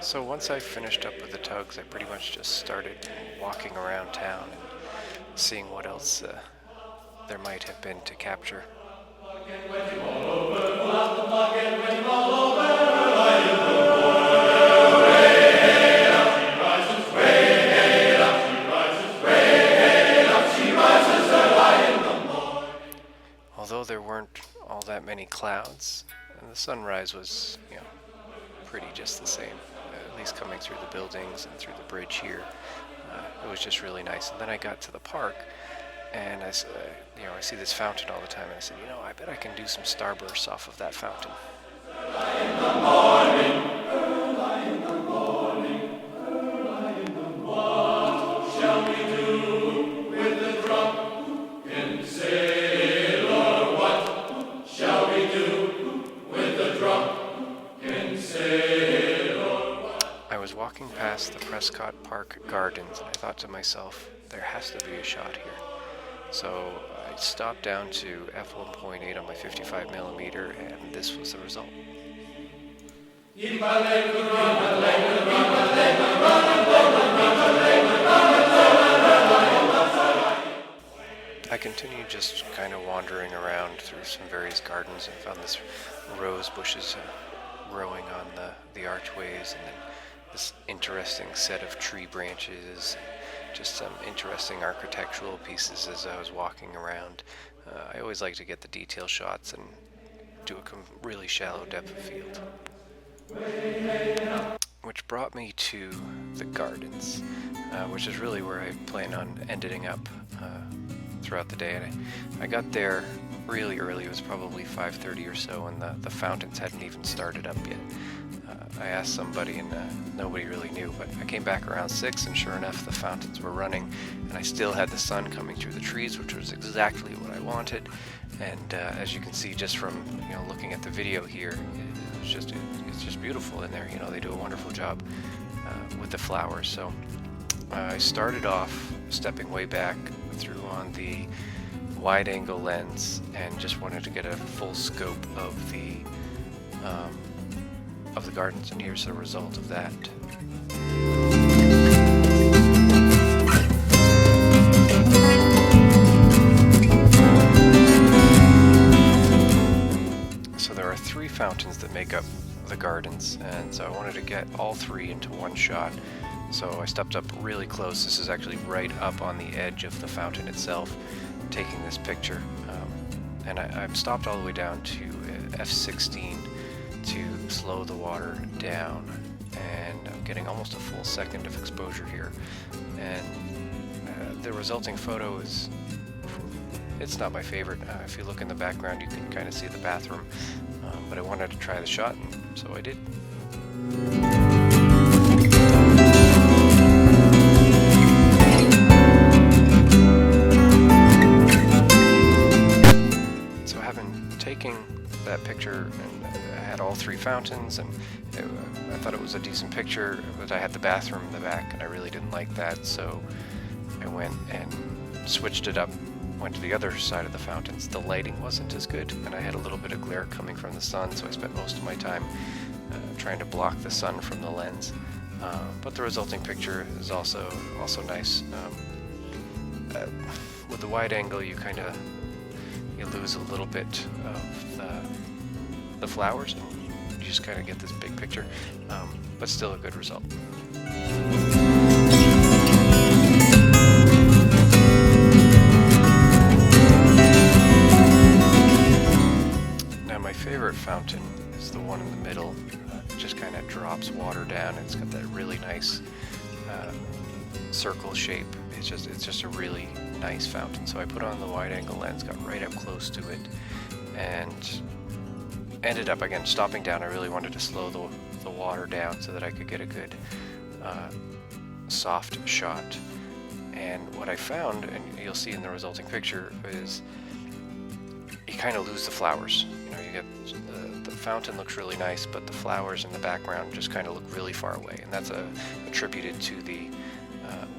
So once I finished up with the tugs, I pretty much just started walking around town and seeing what else there might have been to capture. Although there weren't all that many clouds, and the sunrise was, pretty just the same. At least coming through the buildings and through the bridge here, it was just really nice. And then I got to the park, and I see this fountain all the time, and I said, I bet I can do some starbursts off of that fountain. In the morning, early in the morning, early in the morning, what shall we do with the drunken sailor? What shall we do with the drunken sailor? I was walking past the Prescott Park Gardens, and I thought to myself, there has to be a shot here. So I stopped down to f1.8 on my 55mm, and this was the result. I continued just kind of wandering around through some various gardens and found this rose bushes growing on the archways, and then this interesting set of tree branches, and just some interesting architectural pieces as I was walking around. I always like to get the detail shots and do a really shallow depth of field. Which brought me to the gardens, which is really where I plan on ending up throughout the day. And I got there really early. It was probably 5:30 or so, and the fountains hadn't even started up yet. I asked somebody, and nobody really knew, but I came back around 6, and sure enough, the fountains were running, and I still had the sun coming through the trees, which was exactly what I wanted. And as you can see just from looking at the video here, it's just beautiful in there. They do a wonderful job with the flowers. So I started off stepping way back through on the wide-angle lens and just wanted to get a full scope of the gardens, and here's the result of that. So there are 3 fountains that make up the gardens, and so I wanted to get all 3 into one shot. So I stepped up really close. This is actually right up on the edge of the fountain itself, taking this picture. And I'm stopped all the way down to f16 to slow the water down, and I'm getting almost a full second of exposure here. And the resulting photo it's not my favorite. If you look in the background, you can kind of see the bathroom, but I wanted to try the shot, and so I did. So having taken that picture, and I had all 3 fountains, and I thought it was a decent picture, but I had the bathroom in the back, and I really didn't like that, so I went and switched it up, went to the other side of the fountains. The lighting wasn't as good, and I had a little bit of glare coming from the sun, so I spent most of my time trying to block the sun from the lens. But the resulting picture is also nice. With the wide angle, you lose a little bit of the flowers, and you just kind of get this big picture, but still a good result. Now my favorite fountain is the one in the middle. It just kind of drops water down. It's got that really nice circle shape. It's just a really nice fountain. So I put on the wide angle lens, got right up close to it, and ended up again stopping down. I really wanted to slow the water down so that I could get a good soft shot. And what I found, and you'll see in the resulting picture, is you kind of lose the flowers. You know, you get the fountain looks really nice, but the flowers in the background just kind of look really far away, and that's attributed to the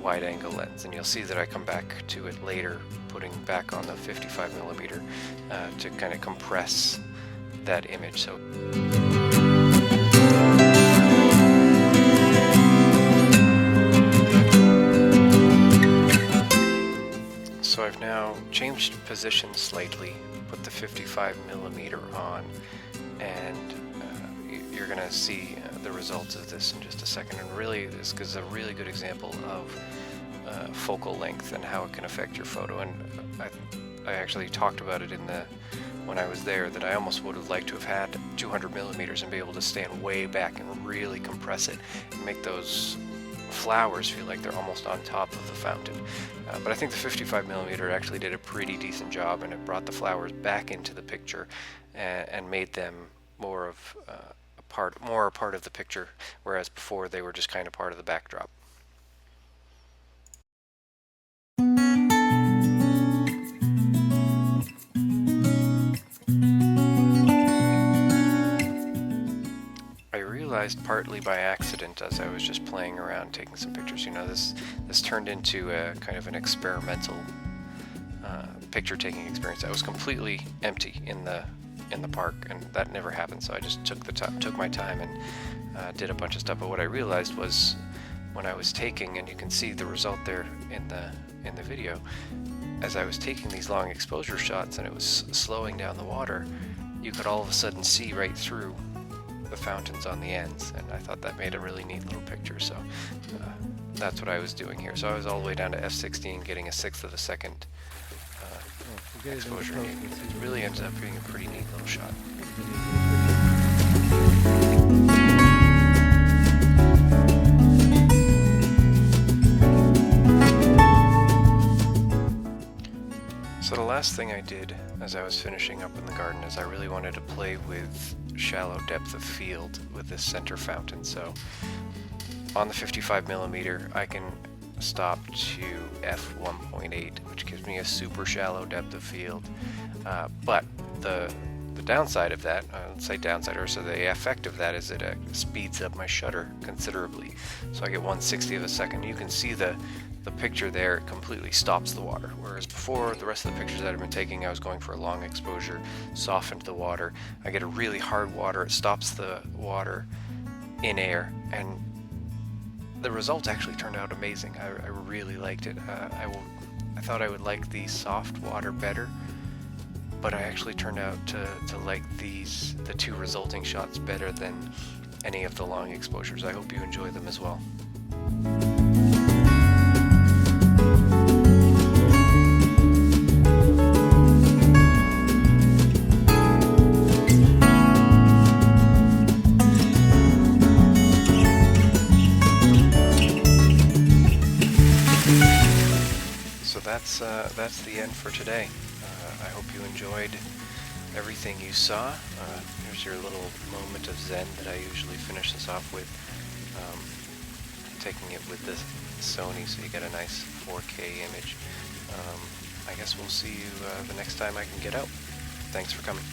wide-angle lens. And you'll see that I come back to it later, putting back on the 55mm to kind of compress that image. So I've now changed position slightly, put the 55mm on, and you're going to see the results of this in just a second. And really, this is a really good example of focal length and how it can affect your photo. And I actually talked about it when I was there, that I almost would have liked to have had 200mm and be able to stand way back and really compress it and make those flowers feel like they're almost on top of the fountain. But I think the 55mm actually did a pretty decent job, and it brought the flowers back into the picture and made them more a part of the picture, whereas before they were just kind of part of the backdrop. I realized partly by accident, as I was just playing around taking some pictures, you know, this turned into a kind of an experimental picture taking experience. I was completely empty in the park, and that never happened. So I just took my time and did a bunch of stuff. But what I realized was, when I was taking, and you can see the result there in the video, as I was taking these long exposure shots and it was slowing down the water, you could all of a sudden see right through the fountains on the ends, and I thought that made a really neat little picture. So that's what I was doing here. So I was all the way down to f16, getting a 1/6 of a second exposure. It really ends up being a pretty neat little shot. So the last thing I did as I was finishing up in the garden is I really wanted to play with shallow depth of field with this center fountain. So on the 55mm, I can stop to f1.8, which gives me a super shallow depth of field. But the downside of that, let's say downside, or so the effect of that, is it speeds up my shutter considerably. So I get 1/60 of a second. You can see the picture there, it completely stops the water. Whereas before, the rest of the pictures that I've been taking, I was going for a long exposure, softened the water. I get a really hard water, it stops the water in air, and the result actually turned out amazing. I really liked it. I thought I would like the soft water better, but I actually turned out to like the two resulting shots better than any of the long exposures. I hope you enjoy them as well. So that's the end for today. I hope you enjoyed everything you saw. Here's your little moment of zen that I usually finish this off with. Taking it with the Sony, so you get a nice 4K image. I guess we'll see you the next time I can get out. Thanks for coming.